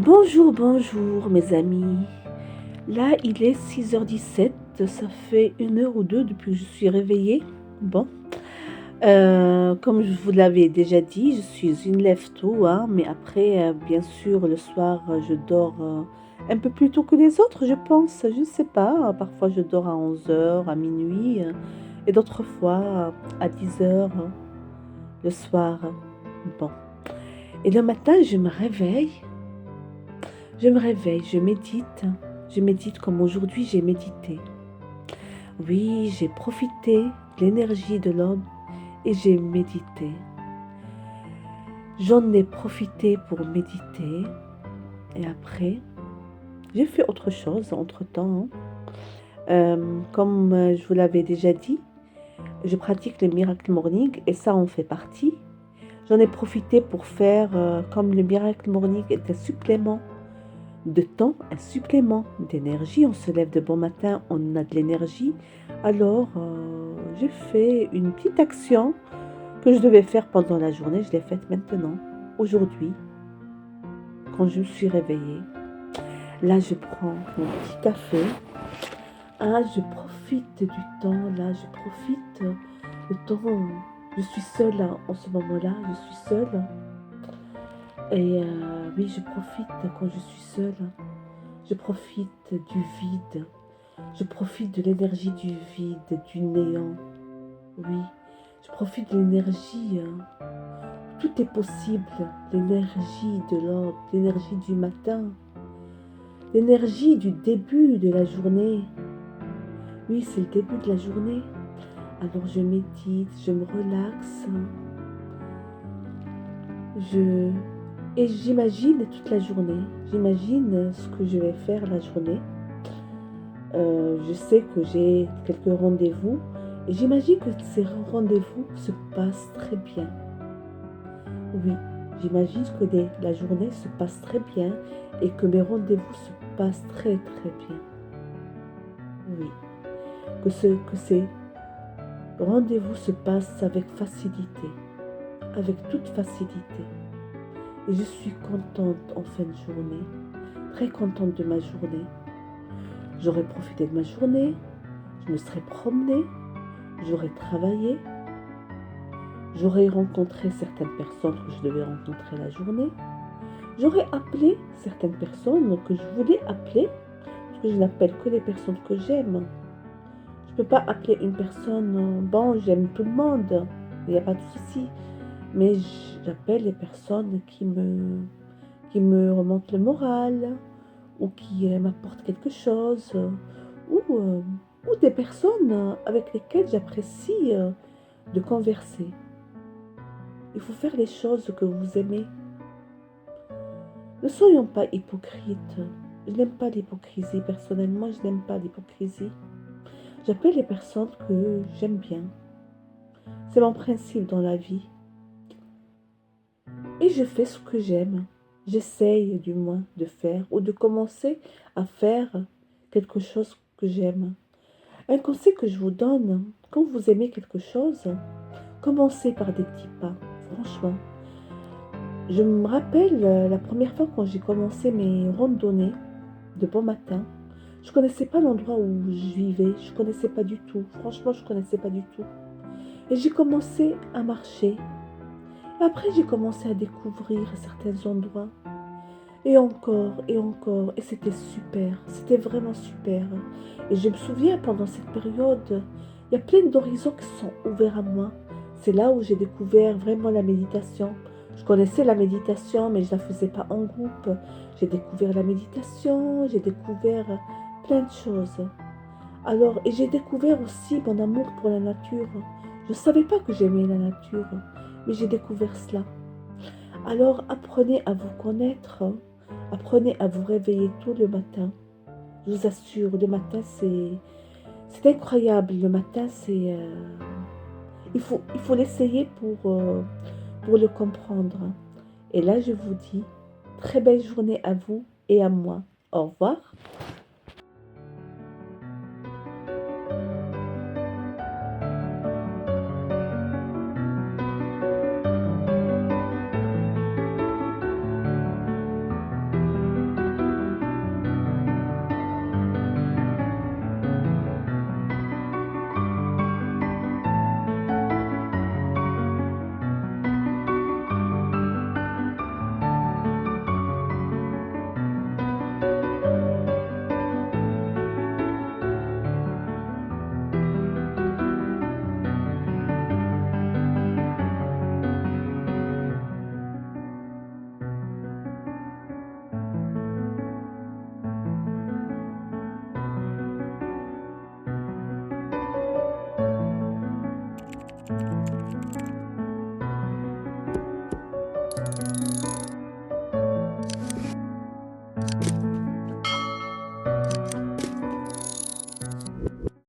Bonjour, bonjour mes amis. Là, il est 6h17. Ça fait une heure ou deux depuis que je suis réveillée. Bon, comme je vous l'avais déjà dit, je suis une lève-tôt, hein, mais après, bien sûr, le soir, je dors un peu plus tôt que les autres, je pense. Je ne sais pas. Parfois, je dors à 11h, à minuit, et d'autres fois à 10h le soir. Bon. Et le matin, je me réveille. Je médite. Je médite comme aujourd'hui j'ai médité. Oui, j'ai profité de l'énergie de l'homme et j'ai médité. J'en ai profité pour méditer et après, j'ai fait autre chose entre-temps. Comme je vous l'avais déjà dit, je pratique le Miracle Morning et ça en fait partie. J'en ai profité pour faire, comme le Miracle Morning est un supplément de temps, un supplément d'énergie. On se lève de bon matin, on a de l'énergie. Alors, j'ai fait une petite action que je devais faire pendant la journée. Je l'ai faite maintenant, aujourd'hui, quand je me suis réveillée. Là, je prends mon petit café. Ah, je profite du temps. Là, je profite du temps. Je suis seule hein, en ce moment-là. Je suis seule. Et oui, je profite quand je suis seule. Je profite du vide. Je profite de l'énergie du vide, du néant. Oui, je profite de l'énergie. Tout est possible. L'énergie de l'aube, l'énergie du matin, l'énergie du début de la journée. Oui, c'est le début de la journée. Alors je médite, je me relaxe. Et j'imagine toute la journée. J'imagine ce que je vais faire la journée. Je sais que j'ai quelques rendez-vous et j'imagine que ces rendez-vous se passent très bien. Oui, j'imagine que la journée se passe très bien et que mes rendez-vous se passent très très bien. Oui, que ces rendez-vous se passent avec facilité, avec toute facilité. Et je suis contente en fin de journée, très contente de ma journée. J'aurais profité de ma journée, je me serais promenée, j'aurais travaillé, j'aurais rencontré certaines personnes que je devais rencontrer la journée, j'aurais appelé certaines personnes que je voulais appeler, parce que je n'appelle que les personnes que j'aime. Je ne peux pas appeler une personne, bon, j'aime tout le monde, il n'y a pas de souci, mais j'appelle les personnes qui me remontent le moral, ou qui m'apportent quelque chose, ou des personnes avec lesquelles j'apprécie de converser. Il faut faire les choses que vous aimez. Ne soyons pas hypocrites. Je n'aime pas l'hypocrisie. Personnellement, je n'aime pas l'hypocrisie. J'appelle les personnes que j'aime bien. C'est mon principe dans la vie. Et je fais ce que j'aime. J'essaye du moins de faire ou de commencer à faire quelque chose que j'aime. Un conseil que je vous donne, quand vous aimez quelque chose, commencez par des petits pas. Franchement. Je me rappelle la première fois quand j'ai commencé mes randonnées de bon matin. Je ne connaissais pas l'endroit où je vivais. Je ne connaissais pas du tout. Franchement, je ne connaissais pas du tout. Et j'ai commencé à marcher. Et après, j'ai commencé à découvrir certains endroits. Et encore, et encore. Et c'était super. C'était vraiment super. Et je me souviens, pendant cette période, il y a plein d'horizons qui sont ouverts à moi. C'est là où j'ai découvert vraiment la méditation. Je connaissais la méditation, mais je ne la faisais pas en groupe. J'ai découvert la méditation, j'ai découvert plein de choses. Alors, et j'ai découvert aussi mon amour pour la nature. Je ne savais pas que j'aimais la nature, mais j'ai découvert cela. Alors, apprenez à vous connaître, apprenez à vous réveiller tôt le matin. Je vous assure, le matin, c'est incroyable. Le matin, il faut l'essayer pour le comprendre. Et là, je vous dis, très belle journée à vous et à moi. Au revoir.